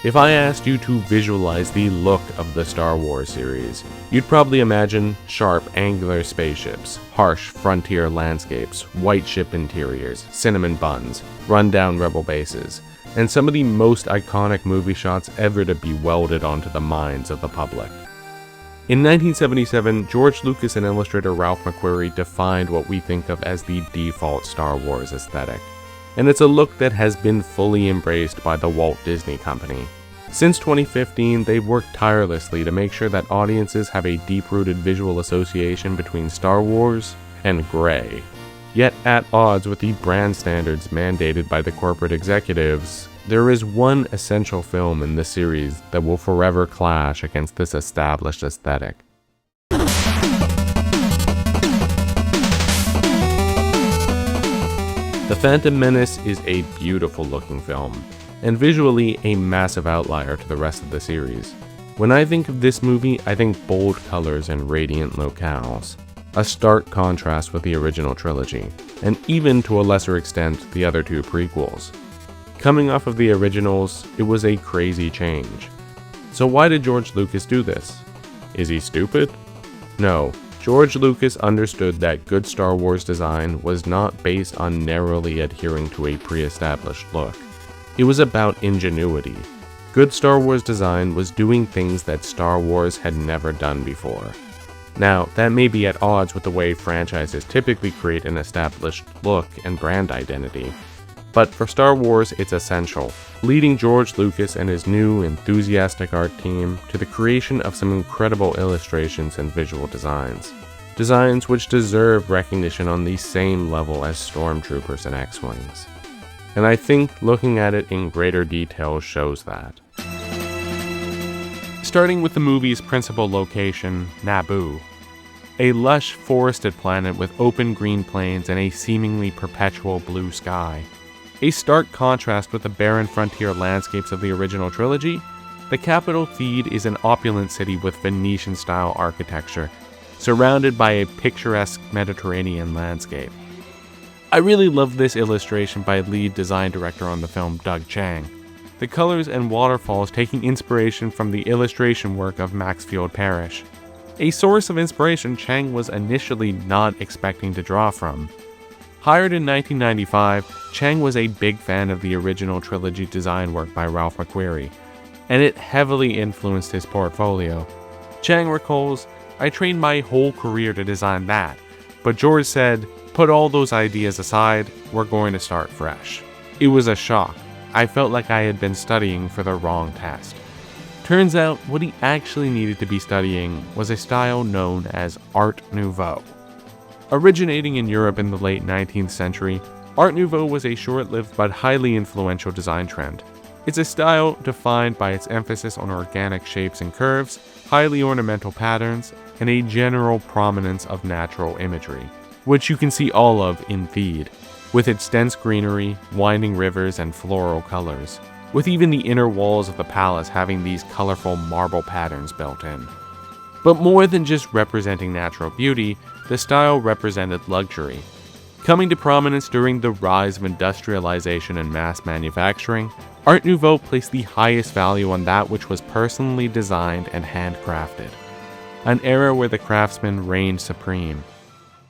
If I asked you to visualize the look of the Star Wars series, you'd probably imagine sharp, angular spaceships, harsh frontier landscapes, white ship interiors, cinnamon buns, rundown rebel bases, and some of the most iconic movie shots ever to be welded onto the minds of the public. In 1977, George Lucas and illustrator Ralph McQuarrie defined what we think of as the default Star Wars aesthetic, and it's a look that has been fully embraced by the Walt Disney Company. Since 2015, they've worked tirelessly to make sure that audiences have a deep-rooted visual association between Star Wars and gray. Yet at odds with the brand standards mandated by the corporate executives, there is one essential film in this series that will forever clash against this established aesthetic. The Phantom Menace is a beautiful looking film, and visually a massive outlier to the rest of the series. When I think of this movie, I think bold colors and radiant locales, a stark contrast with the original trilogy, and even to a lesser extent the other two prequels. Coming off of the originals, it was a crazy change. So why did George Lucas do this? Is he stupid? No. George Lucas understood that good Star Wars design was not based on narrowly adhering to a pre-established look. It was about ingenuity. Good Star Wars design was doing things that Star Wars had never done before. Now, that may be at odds with the way franchises typically create an established look and brand identity, but for Star Wars it's essential, leading George Lucas and his new, enthusiastic art team to the creation of some incredible illustrations and visual designs. Designs which deserve recognition on the same level as Stormtroopers and X-Wings. And I think looking at it in greater detail shows that. Starting with the movie's principal location, Naboo. A lush, forested planet with open green plains and a seemingly perpetual blue sky. A stark contrast with the barren frontier landscapes of the original trilogy, the capital Theed is an opulent city with Venetian-style architecture, surrounded by a picturesque Mediterranean landscape. I really love this illustration by lead design director on the film Doug Chiang. The colors and waterfalls taking inspiration from the illustration work of Maxfield Parrish, a source of inspiration Chiang was initially not expecting to draw from. Hired in 1995, Chiang was a big fan of the original trilogy design work by Ralph McQuarrie, and it heavily influenced his portfolio. Chiang recalls, "I trained my whole career to design that, but George said, put all those ideas aside, we're going to start fresh." It was a shock. I felt like I had been studying for the wrong test. Turns out, what he actually needed to be studying was a style known as Art Nouveau. Originating in Europe in the late 19th century, Art Nouveau was a short-lived but highly influential design trend. It's a style defined by its emphasis on organic shapes and curves, highly ornamental patterns, and a general prominence of natural imagery, which you can see all of in Theed, with its dense greenery, winding rivers, and floral colors, with even the inner walls of the palace having these colorful marble patterns built in. But more than just representing natural beauty, the style represented luxury. Coming to prominence during the rise of industrialization and mass manufacturing, Art Nouveau placed the highest value on that which was personally designed and handcrafted. An era where the craftsman reigned supreme.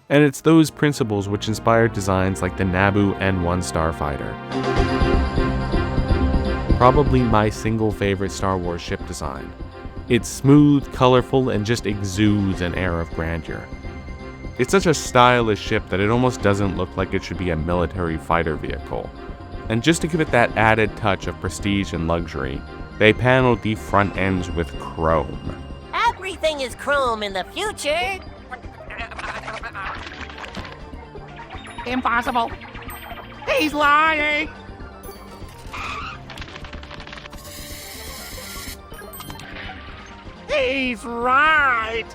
And it's those principles which inspired designs like the Naboo N1 starfighter. Probably my single favorite Star Wars ship design. It's smooth, colorful, and just exudes an air of grandeur. It's such a stylish ship that it almost doesn't look like it should be a military fighter vehicle. And just to give it that added touch of prestige and luxury, they paneled the front ends with chrome. Everything is chrome in the future! Impossible! He's lying! He's right!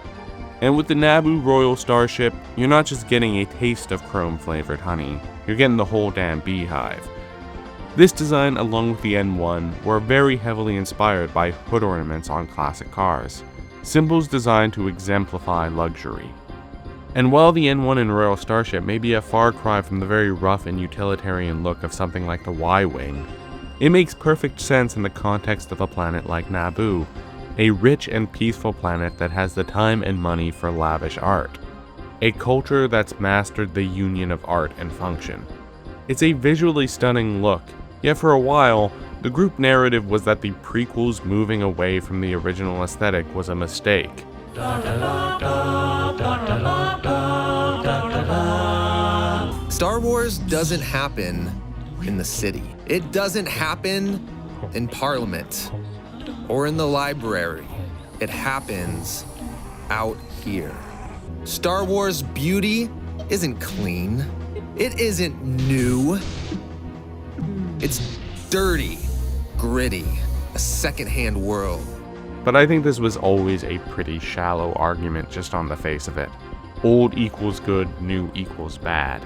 And with the Naboo Royal Starship, you're not just getting a taste of chrome-flavored honey, you're getting the whole damn beehive. This design, along with the N1, were very heavily inspired by hood ornaments on classic cars, symbols designed to exemplify luxury. And while the N1 and Royal Starship may be a far cry from the very rough and utilitarian look of something like the Y-Wing, It makes perfect sense in the context of a planet like Naboo, a rich and peaceful planet that has the time and money for lavish art. A culture that's mastered the union of art and function. It's a visually stunning look, yet for a while, the group narrative was that the prequels moving away from the original aesthetic was a mistake. Star Wars doesn't happen in the city. It doesn't happen in Parliament or in the library. It happens out here. Star Wars beauty isn't clean. It isn't new. It's dirty, gritty, a secondhand world. But I think this was always a pretty shallow argument just on the face of it. Old equals good, new equals bad.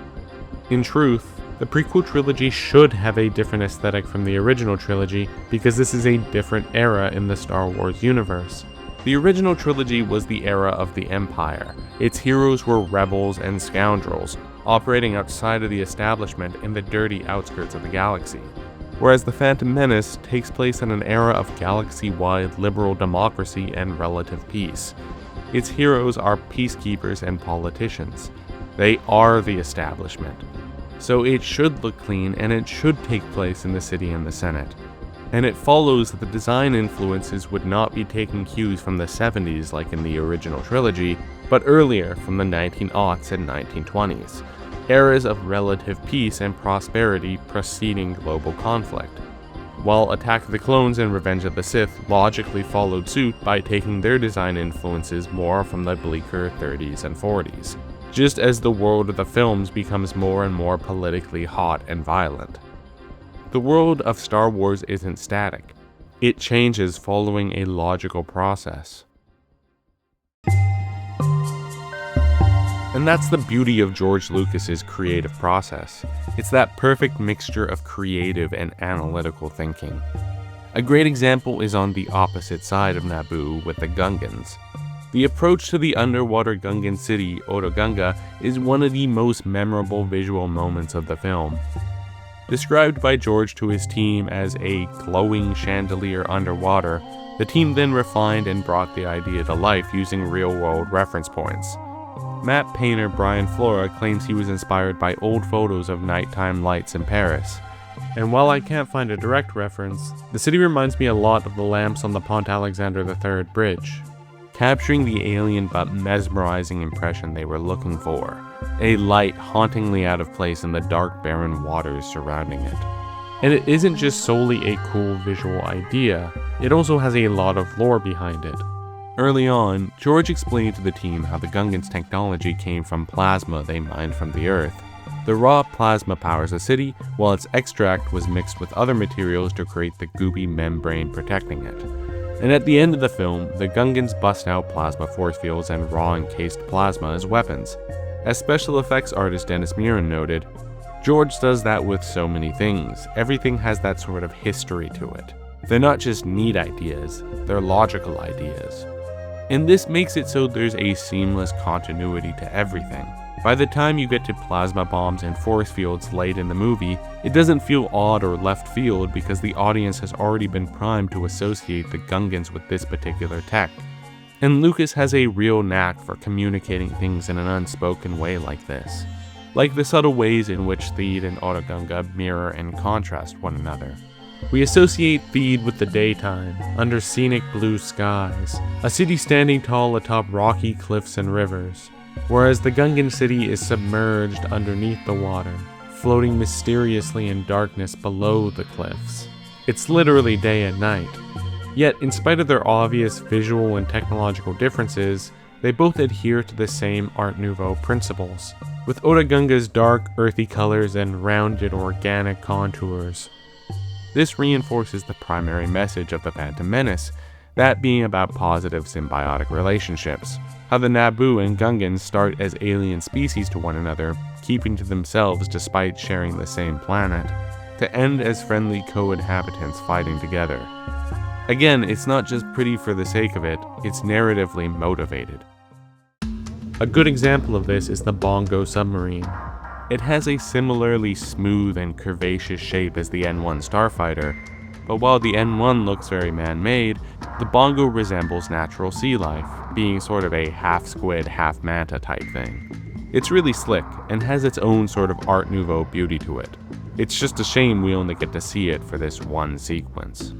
In truth, the prequel trilogy should have a different aesthetic from the original trilogy because this is a different era in the Star Wars universe. The original trilogy was the era of the Empire. Its heroes were rebels and scoundrels, operating outside of the establishment in the dirty outskirts of the galaxy. Whereas The Phantom Menace takes place in an era of galaxy-wide liberal democracy and relative peace. Its heroes are peacekeepers and politicians. They are the establishment. So it should look clean and it should take place in the city and the Senate. And it follows that the design influences would not be taking cues from the 70s like in the original trilogy, but earlier from the 1900s and 1920s. Eras of relative peace and prosperity preceding global conflict, while Attack of the Clones and Revenge of the Sith logically followed suit by taking their design influences more from the bleaker 30s and 40s, just as the world of the films becomes more and more politically hot and violent. The world of Star Wars isn't static. It changes following a logical process. And that's the beauty of George Lucas's creative process. It's that perfect mixture of creative and analytical thinking. A great example is on the opposite side of Naboo with the Gungans. The approach to the underwater Gungan city, Otoh Gunga, is one of the most memorable visual moments of the film. Described by George to his team as a glowing chandelier underwater, the team then refined and brought the idea to life using real-world reference points. Map painter Brian Flora claims he was inspired by old photos of nighttime lights in Paris. And while I can't find a direct reference, the city reminds me a lot of the lamps on the Pont Alexander III bridge, capturing the alien but mesmerizing impression they were looking for, a light hauntingly out of place in the dark barren waters surrounding it. And it isn't just solely a cool visual idea, it also has a lot of lore behind it. Early on, George explained to the team how the Gungans' technology came from plasma they mined from the Earth. The raw plasma powers the city, while its extract was mixed with other materials to create the gooey membrane protecting it. And at the end of the film, the Gungans bust out plasma force fields and raw encased plasma as weapons. As special effects artist Dennis Muren noted, George does that with so many things. Everything has that sort of history to it. They're not just neat ideas, they're logical ideas. And this makes it so there's a seamless continuity to everything. By the time you get to plasma bombs and force fields late in the movie, it doesn't feel odd or left field because the audience has already been primed to associate the Gungans with this particular tech. And Lucas has a real knack for communicating things in an unspoken way like this. Like the subtle ways in which Theed and Otoh Gunga mirror and contrast one another. We associate Theed with the daytime, under scenic blue skies, a city standing tall atop rocky cliffs and rivers, whereas the Gungan city is submerged underneath the water, floating mysteriously in darkness below the cliffs. It's literally day and night. Yet, in spite of their obvious visual and technological differences, they both adhere to the same Art Nouveau principles, with Otoh Gunga's dark, earthy colors and rounded, organic contours. This reinforces the primary message of The Phantom Menace, that being about positive symbiotic relationships, how the Naboo and Gungans start as alien species to one another, keeping to themselves despite sharing the same planet, to end as friendly co-inhabitants fighting together. Again, it's not just pretty for the sake of it, it's narratively motivated. A good example of this is the Bongo submarine. It has a similarly smooth and curvaceous shape as the N1 starfighter, but while the N1 looks very man-made, the Bongo resembles natural sea life, being sort of a half squid, half manta type thing. It's really slick and has its own sort of Art Nouveau beauty to it. It's just a shame we only get to see it for this one sequence.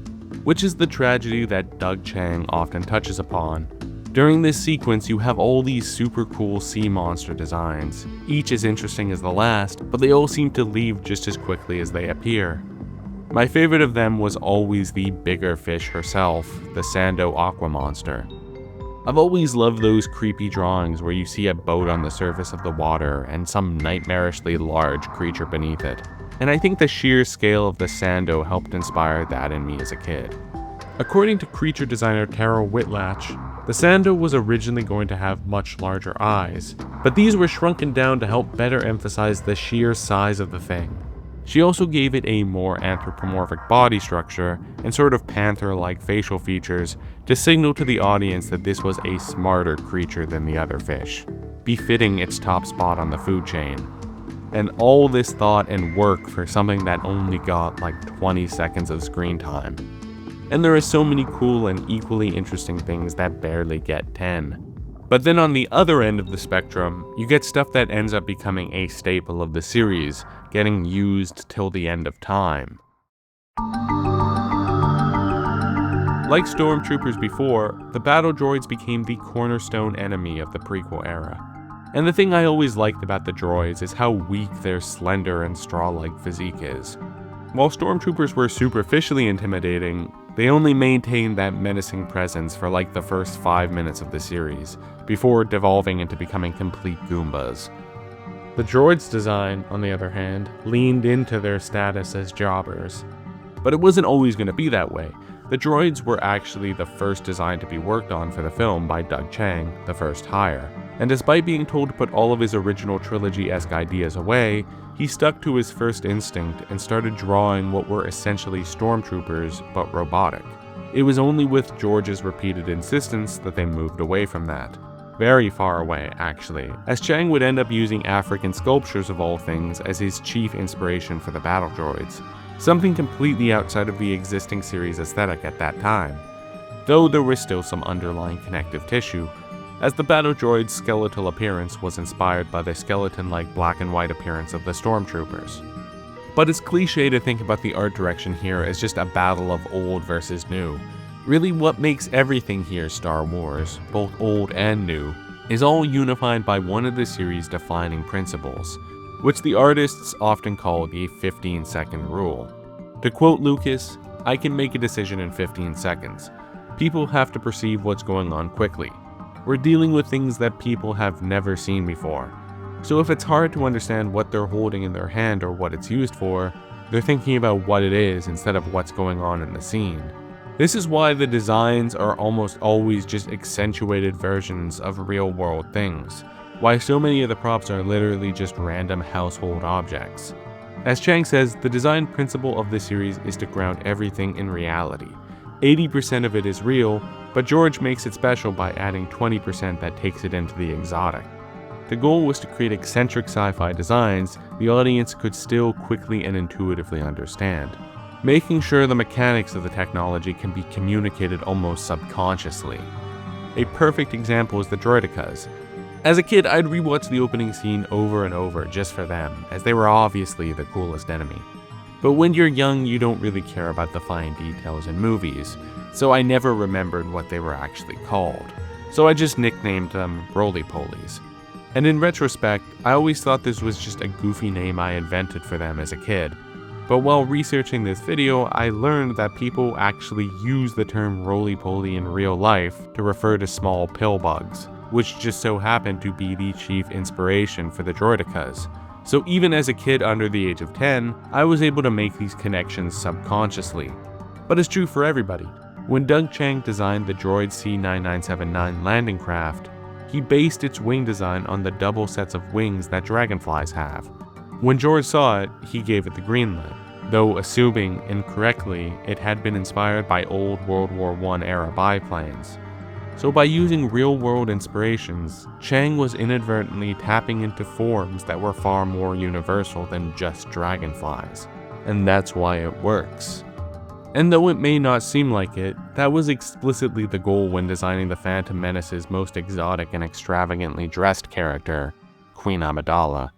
Which is the tragedy that Doug Chiang often touches upon. During this sequence, you have all these super cool sea monster designs, each as interesting as the last, but they all seem to leave just as quickly as they appear. My favorite of them was always the bigger fish herself, the Sando Aqua Monster. I've always loved those creepy drawings where you see a boat on the surface of the water and some nightmarishly large creature beneath it, and I think the sheer scale of the Sando helped inspire that in me as a kid. According to creature designer Terryl Whitlatch, the Sando was originally going to have much larger eyes, but these were shrunken down to help better emphasize the sheer size of the thing. She also gave it a more anthropomorphic body structure and sort of panther-like facial features to signal to the audience that this was a smarter creature than the other fish, befitting its top spot on the food chain. And all this thought and work for something that only got like 20 seconds of screen time. And there are so many cool and equally interesting things that barely get 10. But then on the other end of the spectrum, you get stuff that ends up becoming a staple of the series, getting used till the end of time. Like Stormtroopers before, the battle droids became the cornerstone enemy of the prequel era. And the thing I always liked about the droids is how weak their slender and straw-like physique is. While Stormtroopers were superficially intimidating, they only maintained that menacing presence for like the first 5 minutes of the series, before devolving into becoming complete Goombas. The droids' design, on the other hand, leaned into their status as jobbers. But it wasn't always going to be that way. The droids were actually the first design to be worked on for the film by Doug Chiang, the first hire. And despite being told to put all of his original trilogy-esque ideas away, he stuck to his first instinct and started drawing what were essentially stormtroopers, but robotic. It was only with George's repeated insistence that they moved away from that. Very far away, actually, as Chiang would end up using African sculptures of all things as his chief inspiration for the battle droids, something completely outside of the existing series aesthetic at that time, though there was still some underlying connective tissue, as the battle droid's skeletal appearance was inspired by the skeleton-like black and white appearance of the stormtroopers. But it's cliche to think about the art direction here as just a battle of old versus new. Really what makes everything here Star Wars, both old and new, is all unified by one of the series' defining principles, which the artists often call the 15-second rule. To quote Lucas, "I can make a decision in 15 seconds. People have to perceive what's going on quickly. We're dealing with things that people have never seen before. So if it's hard to understand what they're holding in their hand or what it's used for, they're thinking about what it is instead of what's going on in the scene." This is why the designs are almost always just accentuated versions of real-world things, why so many of the props are literally just random household objects. As Chiang says, the design principle of this series is to ground everything in reality. 80% of it is real, but George makes it special by adding 20% that takes it into the exotic. The goal was to create eccentric sci-fi designs the audience could still quickly and intuitively understand, making sure the mechanics of the technology can be communicated almost subconsciously. A perfect example is the Droidekas. As a kid, I'd rewatch the opening scene over and over just for them, as they were obviously the coolest enemy. But when you're young, you don't really care about the fine details in movies, so I never remembered what they were actually called. So I just nicknamed them roly-polies. And in retrospect, I always thought this was just a goofy name I invented for them as a kid. But while researching this video, I learned that people actually use the term roly-poly in real life to refer to small pill bugs, which just so happened to be the chief inspiration for the Droidekas. So even as a kid under the age of 10, I was able to make these connections subconsciously. But it's true for everybody. When Doug Chiang designed the Droid C-9979 landing craft, he based its wing design on the double sets of wings that dragonflies have. When George saw it, he gave it the green light, though assuming, incorrectly, it had been inspired by old World War I era biplanes. So by using real-world inspirations, Chiang was inadvertently tapping into forms that were far more universal than just dragonflies. And that's why it works. And though it may not seem like it, that was explicitly the goal when designing the Phantom Menace's most exotic and extravagantly dressed character, Queen Amidala.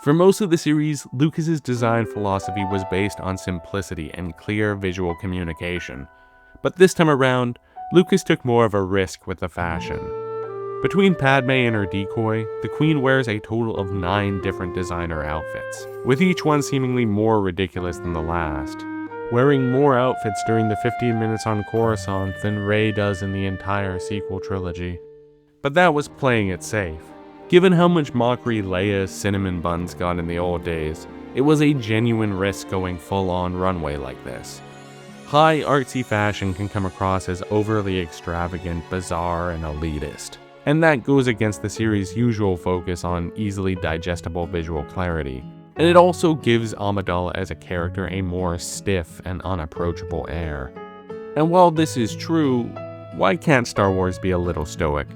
For most of the series, Lucas's design philosophy was based on simplicity and clear visual communication. But this time around, Lucas took more of a risk with the fashion. Between Padme and her decoy, the Queen wears a total of 9 different designer outfits, with each one seemingly more ridiculous than the last, wearing more outfits during the 15 minutes on Coruscant than Rey does in the entire sequel trilogy. But that was playing it safe. Given how much mockery Leia's cinnamon buns got in the old days, it was a genuine risk going full-on runway like this. High artsy fashion can come across as overly extravagant, bizarre, and elitist, and that goes against the series' usual focus on easily digestible visual clarity. And it also gives Amidala as a character a more stiff and unapproachable air. And while this is true, why can't Star Wars be a little stoic?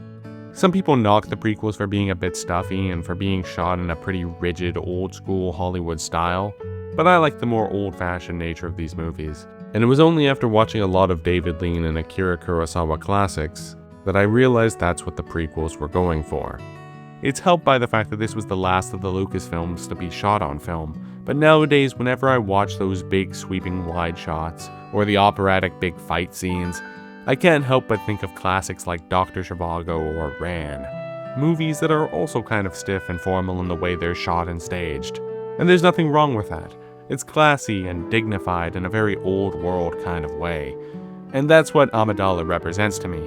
Some people knock the prequels for being a bit stuffy and for being shot in a pretty rigid, old-school Hollywood style, but I like the more old-fashioned nature of these movies. And it was only after watching a lot of David Lean and Akira Kurosawa classics that I realized that's what the prequels were going for. It's helped by the fact that this was the last of the Lucasfilms to be shot on film, but nowadays whenever I watch those big sweeping wide shots, or the operatic big fight scenes, I can't help but think of classics like Dr. Zhivago or Ran, movies that are also kind of stiff and formal in the way they're shot and staged. And there's nothing wrong with that. It's classy and dignified in a very old world kind of way. And that's what Amidala represents to me.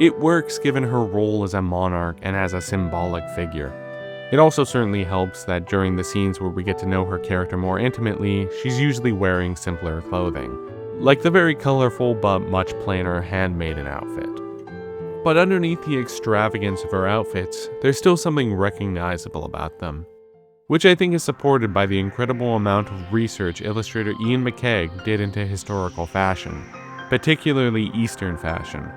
It works given her role as a monarch and as a symbolic figure. It also certainly helps that during the scenes where we get to know her character more intimately, she's usually wearing simpler clothing, like the very colorful but much plainer handmaiden outfit. But underneath the extravagance of her outfits, there's still something recognizable about them, which I think is supported by the incredible amount of research illustrator Iain McCaig did into historical fashion, particularly Eastern fashion.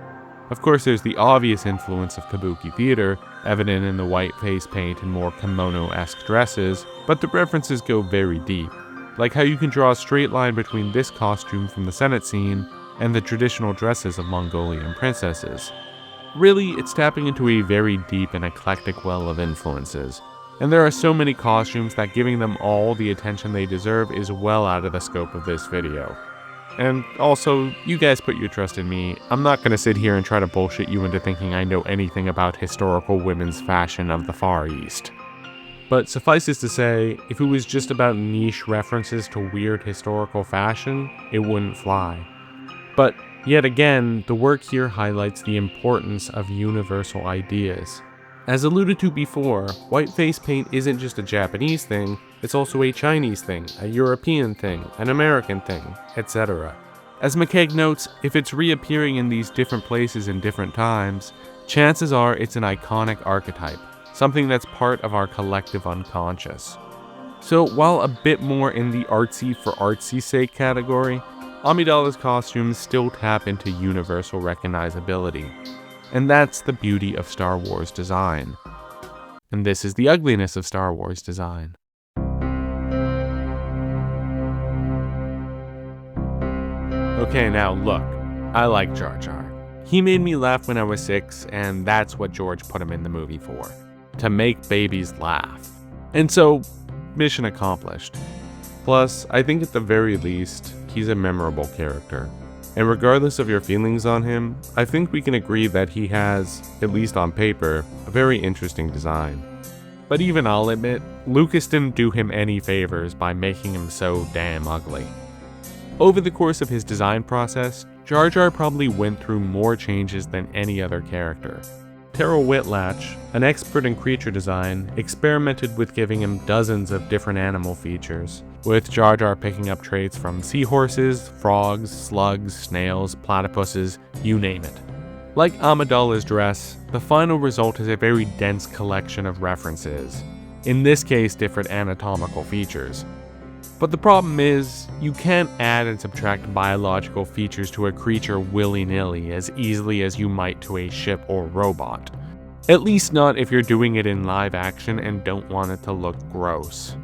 Of course, there's the obvious influence of kabuki theater, evident in the white face paint and more kimono-esque dresses, but the references go very deep, like how you can draw a straight line between this costume from the Senate scene and the traditional dresses of Mongolian princesses. Really, it's tapping into a very deep and eclectic well of influences, and there are so many costumes that giving them all the attention they deserve is well out of the scope of this video. And also, you guys put your trust in me. I'm not going to sit here and try to bullshit you into thinking I know anything about historical women's fashion of the Far East. But suffices to say, if it was just about niche references to weird historical fashion, it wouldn't fly. But yet again, the work here highlights the importance of universal ideas. As alluded to before, white face paint isn't just a Japanese thing, it's also a Chinese thing, a European thing, an American thing, etc. As McCaig notes, if it's reappearing in these different places in different times, chances are it's an iconic archetype, something that's part of our collective unconscious. So while a bit more in the artsy for artsy's sake category, Amidala's costumes still tap into universal recognizability. And that's the beauty of Star Wars design. And this is the ugliness of Star Wars design. Okay, now look, I like Jar Jar. He made me laugh when I was 6, and that's what George put him in the movie for. To make babies laugh. And so, mission accomplished. Plus, I think at the very least, he's a memorable character. And regardless of your feelings on him, I think we can agree that he has, at least on paper, a very interesting design. But even I'll admit, Lucas didn't do him any favors by making him so damn ugly. Over the course of his design process, Jar Jar probably went through more changes than any other character. Terryl Whitlatch, an expert in creature design, experimented with giving him dozens of different animal features, with Jar Jar picking up traits from seahorses, frogs, slugs, snails, platypuses, you name it. Like Amidala's dress, the final result is a very dense collection of references, in this case different anatomical features. But the problem is, you can't add and subtract biological features to a creature willy-nilly as easily as you might to a ship or robot. At least not if you're doing it in live action and don't want it to look gross.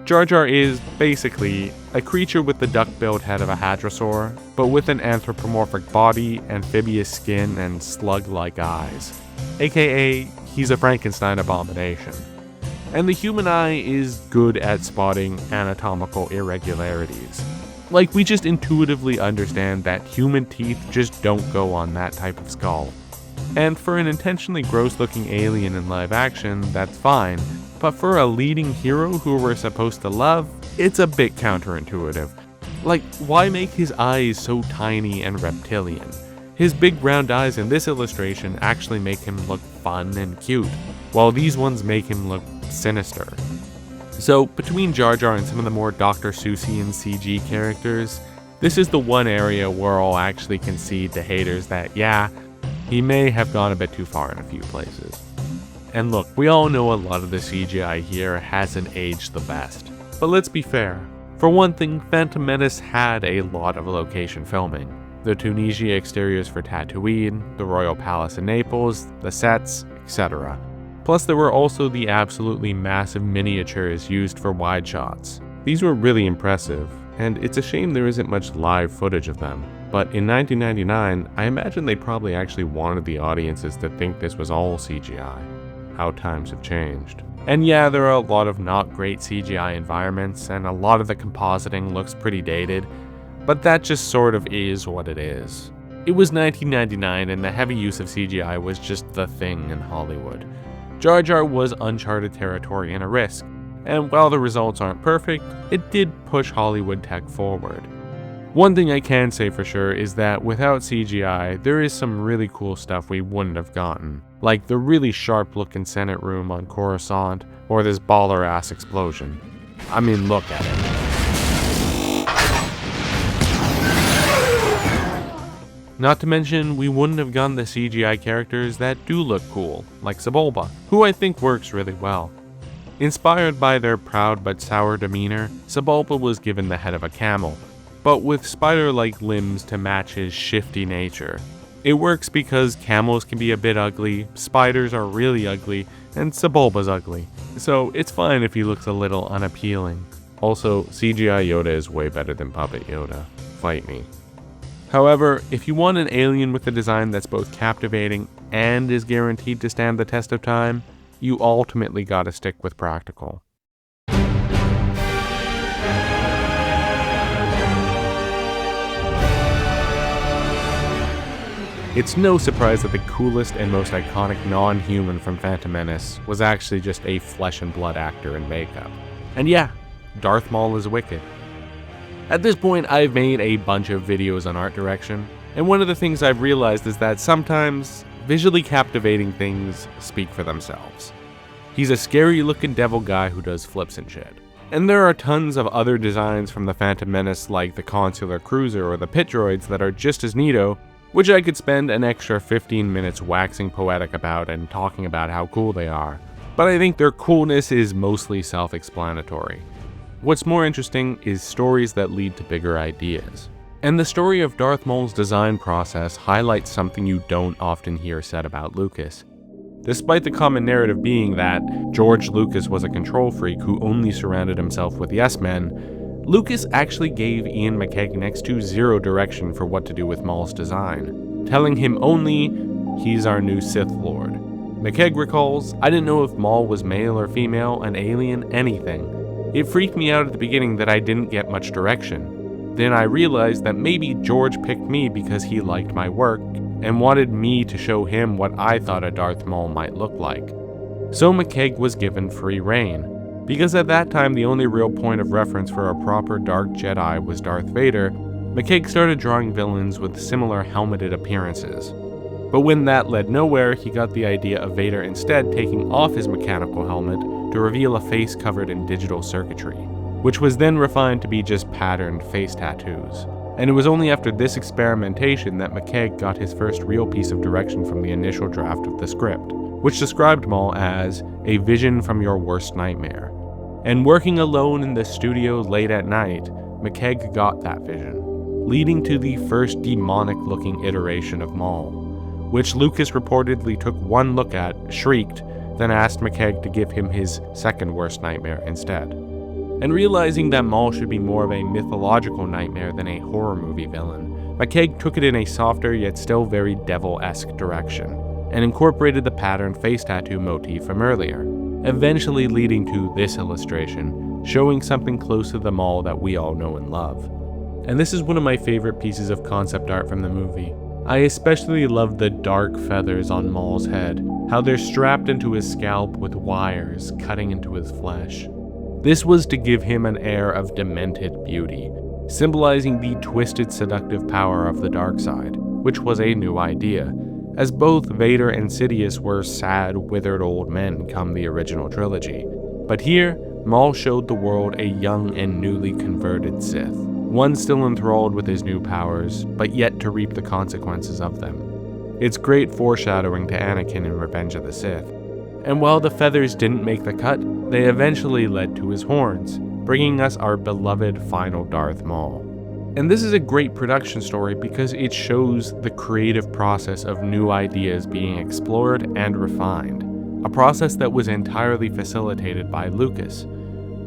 Jar Jar is, basically, a creature with the duck-billed head of a hadrosaur, but with an anthropomorphic body, amphibious skin, and slug-like eyes. AKA, he's a Frankenstein abomination. And the human eye is good at spotting anatomical irregularities. Like, we just intuitively understand that human teeth just don't go on that type of skull. And for an intentionally gross-looking alien in live action, that's fine, but for a leading hero who we're supposed to love, it's a bit counterintuitive. Like, why make his eyes so tiny and reptilian? His big round eyes in this illustration actually make him look fun and cute, while these ones make him look sinister. So, between Jar Jar and some of the more Dr. Seussian CG characters, this is the one area where I'll actually concede to haters that, yeah, he may have gone a bit too far in a few places. And look, we all know a lot of the CGI here hasn't aged the best. But let's be fair. For one thing, Phantom Menace had a lot of location filming. The Tunisia exteriors for Tatooine, the Royal Palace in Naples, the sets, etc. Plus there were also the absolutely massive miniatures used for wide shots. These were really impressive, and it's a shame there isn't much live footage of them. But in 1999, I imagine they probably actually wanted the audiences to think this was all CGI. How times have changed. And yeah, there are a lot of not great CGI environments, and a lot of the compositing looks pretty dated, but that just sort of is what it is. It was 1999 and the heavy use of CGI was just the thing in Hollywood. Jar Jar was uncharted territory and a risk, and while the results aren't perfect, it did push Hollywood tech forward. One thing I can say for sure is that without CGI, there is some really cool stuff we wouldn't have gotten, like the really sharp looking Senate room on Coruscant, or this baller ass explosion. I mean, look at it. Not to mention, we wouldn't have gotten the CGI characters that do look cool, like Sebulba, who I think works really well. Inspired by their proud but sour demeanor, Sebulba was given the head of a camel, but with spider-like limbs to match his shifty nature. It works because camels can be a bit ugly, spiders are really ugly, and Sebulba's ugly, so it's fine if he looks a little unappealing. Also, CGI Yoda is way better than Puppet Yoda. Fight me. However, if you want an alien with a design that's both captivating and is guaranteed to stand the test of time, you ultimately gotta stick with practical. It's no surprise that the coolest and most iconic non-human from Phantom Menace was actually just a flesh and blood actor in makeup. And yeah, Darth Maul is wicked. At this point, I've made a bunch of videos on art direction, and one of the things I've realized is that sometimes visually captivating things speak for themselves. He's a scary looking devil guy who does flips and shit. And there are tons of other designs from the Phantom Menace like the consular cruiser or the pit droids that are just as neato, which I could spend an extra 15 minutes waxing poetic about and talking about how cool they are. But I think their coolness is mostly self-explanatory. What's more interesting is stories that lead to bigger ideas. And the story of Darth Maul's design process highlights something you don't often hear said about Lucas. Despite the common narrative being that George Lucas was a control freak who only surrounded himself with yes-men, Lucas actually gave Iain McCaig next to zero direction for what to do with Maul's design, telling him only, "He's our new Sith Lord." McCaig recalls, "I didn't know if Maul was male or female, an alien, anything. It freaked me out at the beginning that I didn't get much direction. Then I realized that maybe George picked me because he liked my work and wanted me to show him what I thought a Darth Maul might look like." So McCaig was given free reign, because at that time the only real point of reference for a proper Dark Jedi was Darth Vader. McCaig started drawing villains with similar helmeted appearances. But when that led nowhere, he got the idea of Vader instead taking off his mechanical helmet to reveal a face covered in digital circuitry, which was then refined to be just patterned face tattoos. And it was only after this experimentation that McCaig got his first real piece of direction from the initial draft of the script, which described Maul as a vision from your worst nightmare. And working alone in the studio late at night, McCaig got that vision, leading to the first demonic-looking iteration of Maul, which Lucas reportedly took one look at, shrieked, then asked McCaig to give him his second worst nightmare instead. And realizing that Maul should be more of a mythological nightmare than a horror movie villain, McCaig took it in a softer yet still very devil-esque direction, and incorporated the pattern face tattoo motif from earlier, eventually leading to this illustration, showing something close to the Maul that we all know and love. And this is one of my favorite pieces of concept art from the movie. I especially love the dark feathers on Maul's head, how they're strapped into his scalp with wires cutting into his flesh. This was to give him an air of demented beauty, symbolizing the twisted seductive power of the dark side, which was a new idea, as both Vader and Sidious were sad, withered old men come the original trilogy. But here, Maul showed the world a young and newly converted Sith, one still enthralled with his new powers, but yet to reap the consequences of them. It's great foreshadowing to Anakin in Revenge of the Sith. And while the feathers didn't make the cut, they eventually led to his horns, bringing us our beloved final Darth Maul. And this is a great production story because it shows the creative process of new ideas being explored and refined, a process that was entirely facilitated by Lucas.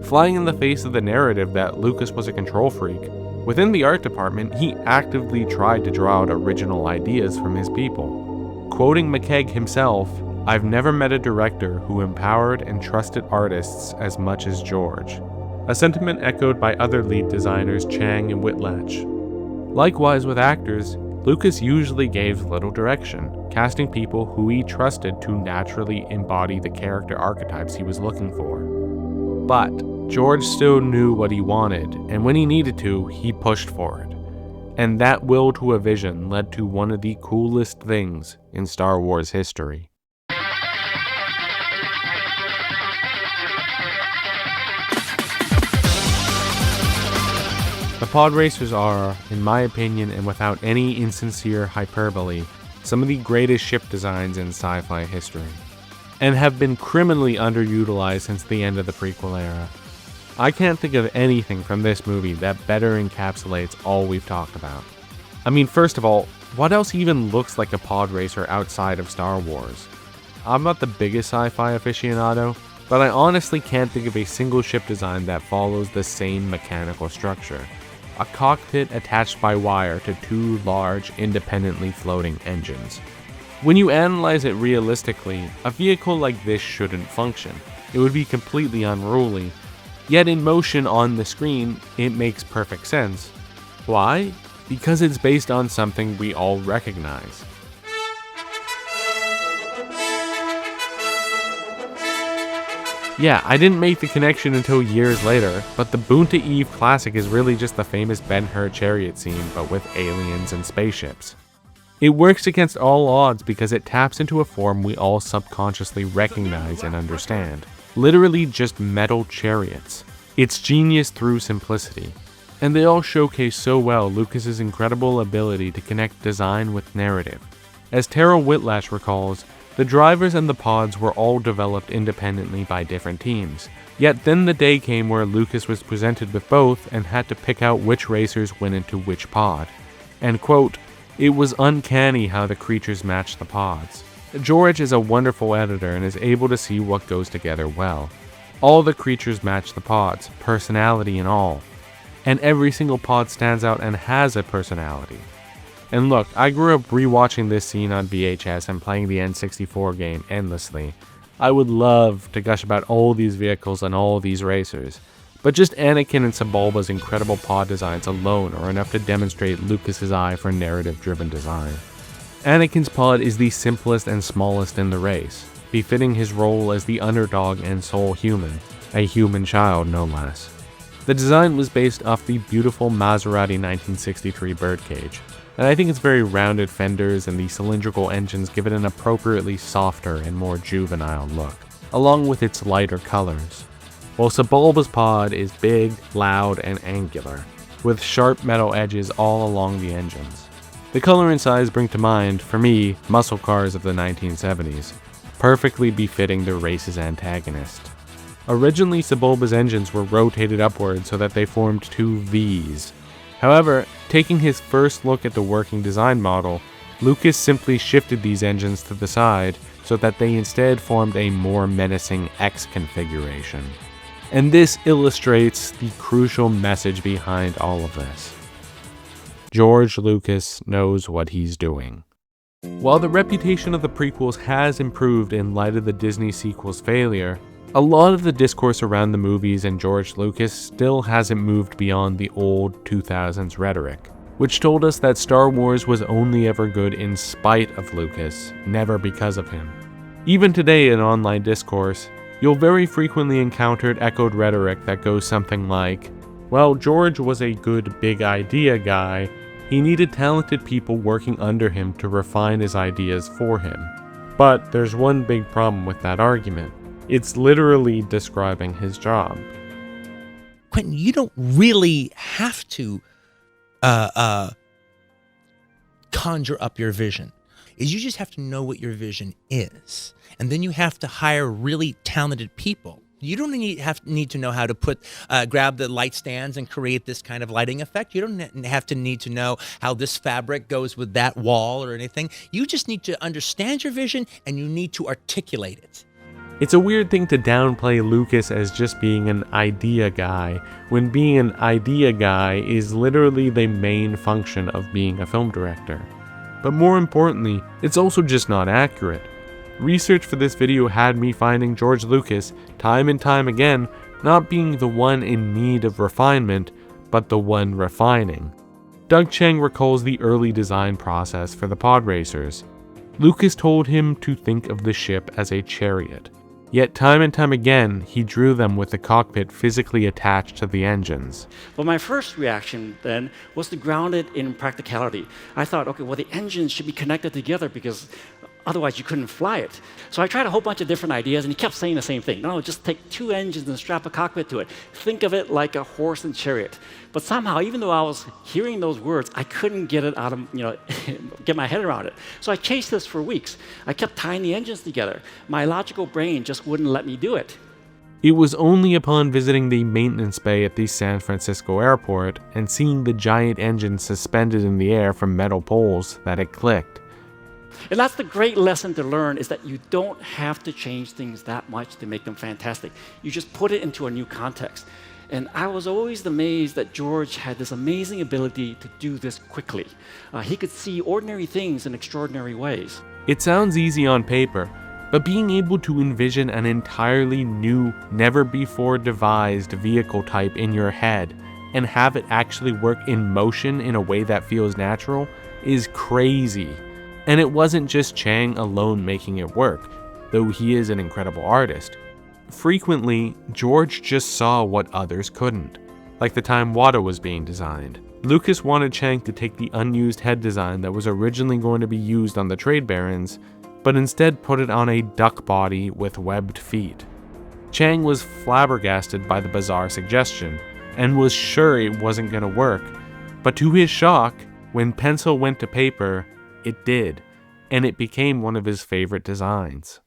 Flying in the face of the narrative that Lucas was a control freak, within the art department he actively tried to draw out original ideas from his people. Quoting McCaig himself, "I've never met a director who empowered and trusted artists as much as George," a sentiment echoed by other lead designers Chiang and Whitlatch. Likewise with actors, Lucas usually gave little direction, casting people who he trusted to naturally embody the character archetypes he was looking for. But George still knew what he wanted, and when he needed to, he pushed for it. And that will to a vision led to one of the coolest things in Star Wars history. The Podracers are, in my opinion and without any insincere hyperbole, some of the greatest ship designs in sci-fi history, and have been criminally underutilized since the end of the prequel era. I can't think of anything from this movie that better encapsulates all we've talked about. I mean, first of all, what else even looks like a Podracer outside of Star Wars? I'm not the biggest sci-fi aficionado, but I honestly can't think of a single ship design that follows the same mechanical structure. A cockpit attached by wire to two large, independently floating engines. When you analyze it realistically, a vehicle like this shouldn't function. It would be completely unruly. Yet in motion on the screen, it makes perfect sense. Why? Because it's based on something we all recognize. Yeah, I didn't make the connection until years later, but the Boonta Eve classic is really just the famous Ben-Hur chariot scene, but with aliens and spaceships. It works against all odds because it taps into a form we all subconsciously recognize and understand. Literally just metal chariots. It's genius through simplicity. And they all showcase so well Lucas's incredible ability to connect design with narrative. As Terryl Whitlatch recalls, the drivers and the pods were all developed independently by different teams. Yet then the day came where Lucas was presented with both and had to pick out which racers went into which pod. And quote, "It was uncanny how the creatures matched the pods." George is a wonderful editor and is able to see what goes together well. All the creatures match the pods, personality and all. And every single pod stands out and has a personality. And look, I grew up rewatching this scene on VHS and playing the N64 game endlessly. I would love to gush about all these vehicles and all these racers, but just Anakin and Sebulba's incredible pod designs alone are enough to demonstrate Lucas's eye for narrative-driven design. Anakin's pod is the simplest and smallest in the race, befitting his role as the underdog and sole human, a human child no less. The design was based off the beautiful Maserati 1963 birdcage, and I think its very rounded fenders and the cylindrical engines give it an appropriately softer and more juvenile look, along with its lighter colors. While Sebulba's pod is big, loud, and angular, with sharp metal edges all along the engines. The color and size bring to mind, for me, muscle cars of the 1970s, perfectly befitting the race's antagonist. Originally, Sebulba's engines were rotated upward so that they formed two Vs. However, taking his first look at the working design model, Lucas simply shifted these engines to the side so that they instead formed a more menacing X configuration. And this illustrates the crucial message behind all of this. George Lucas knows what he's doing. While the reputation of the prequels has improved in light of the Disney sequel's failure, a lot of the discourse around the movies and George Lucas still hasn't moved beyond the old 2000s rhetoric, which told us that Star Wars was only ever good in spite of Lucas, never because of him. Even today in online discourse, you'll very frequently encounter echoed rhetoric that goes something like, well, George was a good big idea guy, he needed talented people working under him to refine his ideas for him. But there's one big problem with that argument. It's literally describing his job. Quentin, you don't really have to conjure up your vision. You just have to know what your vision is. And then you have to hire really talented people. You don't need to know how to grab the light stands and create this kind of lighting effect. You don't need to know how this fabric goes with that wall or anything. You just need to understand your vision and you need to articulate it. It's a weird thing to downplay Lucas as just being an idea guy, when being an idea guy is literally the main function of being a film director. But more importantly, it's also just not accurate. Research for this video had me finding George Lucas, time and time again, not being the one in need of refinement, but the one refining. Doug Chiang recalls the early design process for the Podracers. Lucas told him to think of the ship as a chariot. Yet time and time again, he drew them with the cockpit physically attached to the engines. But my first reaction then was to ground it in practicality. I thought, okay, well, the engines should be connected together because otherwise you couldn't fly it. So I tried a whole bunch of different ideas, and he kept saying the same thing. No, just take two engines and strap a cockpit to it. Think of it like a horse and chariot. But somehow, even though I was hearing those words, I couldn't get it out of, get my head around it. So I chased this for weeks. I kept tying the engines together. My logical brain just wouldn't let me do it. It was only upon visiting the maintenance bay at the San Francisco airport and seeing the giant engines suspended in the air from metal poles that it clicked. And that's the great lesson to learn, is that you don't have to change things that much to make them fantastic. You just put it into a new context. And I was always amazed that George had this amazing ability to do this quickly. He could see ordinary things in extraordinary ways. It sounds easy on paper, but being able to envision an entirely new, never-before-devised vehicle type in your head and have it actually work in motion in a way that feels natural is crazy. And it wasn't just Chiang alone making it work, though he is an incredible artist. Frequently, George just saw what others couldn't, like the time Watto was being designed. Lucas wanted Chiang to take the unused head design that was originally going to be used on the Trade Barons, but instead put it on a duck body with webbed feet. Chiang was flabbergasted by the bizarre suggestion, and was sure it wasn't going to work, but to his shock, when pencil went to paper, it did, and it became one of his favorite designs.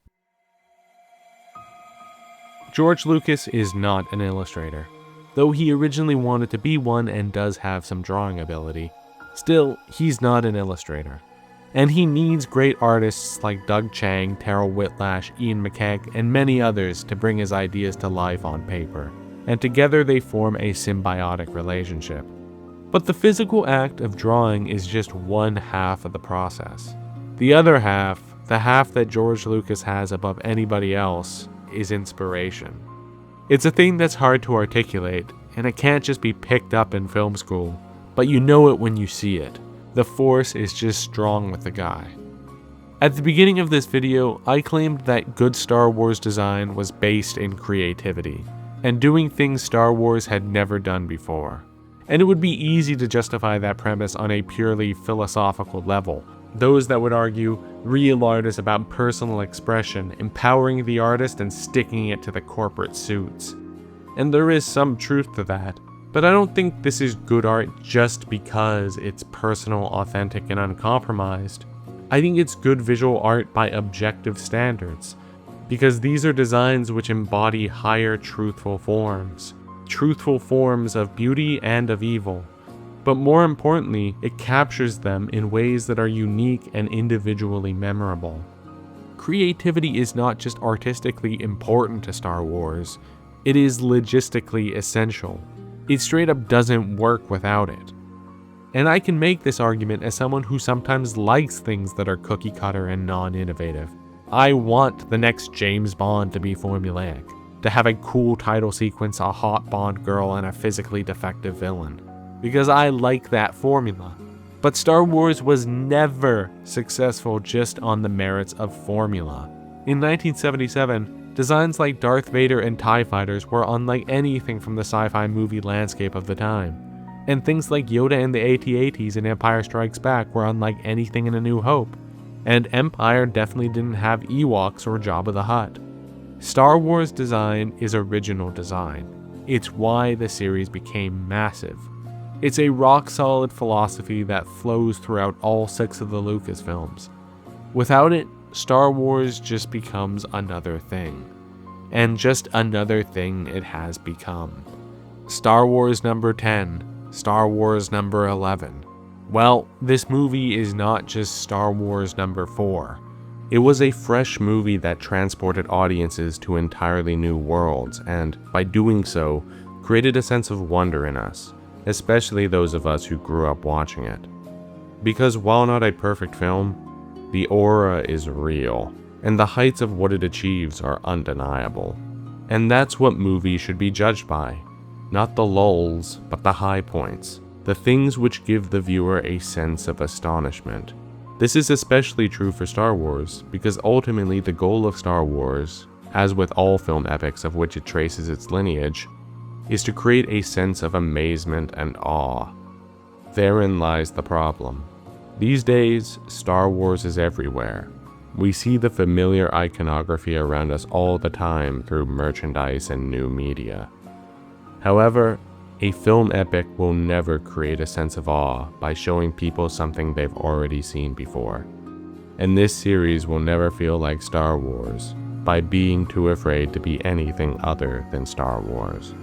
George Lucas is not an illustrator, though he originally wanted to be one and does have some drawing ability. Still, he's not an illustrator. And he needs great artists like Doug Chiang, Terryl Whitlatch, Iain McCaig, and many others to bring his ideas to life on paper, and together they form a symbiotic relationship. But the physical act of drawing is just one half of the process. The other half, the half that George Lucas has above anybody else, is inspiration. It's a thing that's hard to articulate, and it can't just be picked up in film school, but you know it when you see it. The force is just strong with the guy. At the beginning of this video, I claimed that good Star Wars design was based in creativity, and doing things Star Wars had never done before. And it would be easy to justify that premise on a purely philosophical level. Those that would argue real art is about personal expression, empowering the artist and sticking it to the corporate suits. And there is some truth to that, but I don't think this is good art just because it's personal, authentic, and uncompromised. I think it's good visual art by objective standards. because these are designs which embody higher truthful forms of beauty and of evil. But more importantly, it captures them in ways that are unique and individually memorable. Creativity is not just artistically important to Star Wars, it is logistically essential. It straight up doesn't work without it. And I can make this argument as someone who sometimes likes things that are cookie cutter and non-innovative. I want the next James Bond to be formulaic, to have a cool title sequence, a hot Bond girl, and a physically defective villain, because I like that formula. But Star Wars was never successful just on the merits of formula. In 1977, designs like Darth Vader and TIE fighters were unlike anything from the sci-fi movie landscape of the time. And things like Yoda and the AT-ATs in Empire Strikes Back were unlike anything in A New Hope. And Empire definitely didn't have Ewoks or Jabba the Hutt. Star Wars design is original design. It's why the series became massive. It's a rock-solid philosophy that flows throughout all 6 of the Lucasfilms. Without it, Star Wars just becomes another thing. And just another thing it has become. Star Wars number 10, Star Wars number 11. Well, this movie is not just Star Wars number 4. It was a fresh movie that transported audiences to entirely new worlds, and by doing so, created a sense of wonder in us, especially those of us who grew up watching it. Because while not a perfect film, the aura is real, and the heights of what it achieves are undeniable. And that's what movies should be judged by. Not the lulls, but the high points. The things which give the viewer a sense of astonishment. This is especially true for Star Wars, because ultimately the goal of Star Wars, as with all film epics of which it traces its lineage, is to create a sense of amazement and awe. Therein lies the problem. These days, Star Wars is everywhere. We see the familiar iconography around us all the time through merchandise and new media. However, a film epic will never create a sense of awe by showing people something they've already seen before. And this series will never feel like Star Wars by being too afraid to be anything other than Star Wars.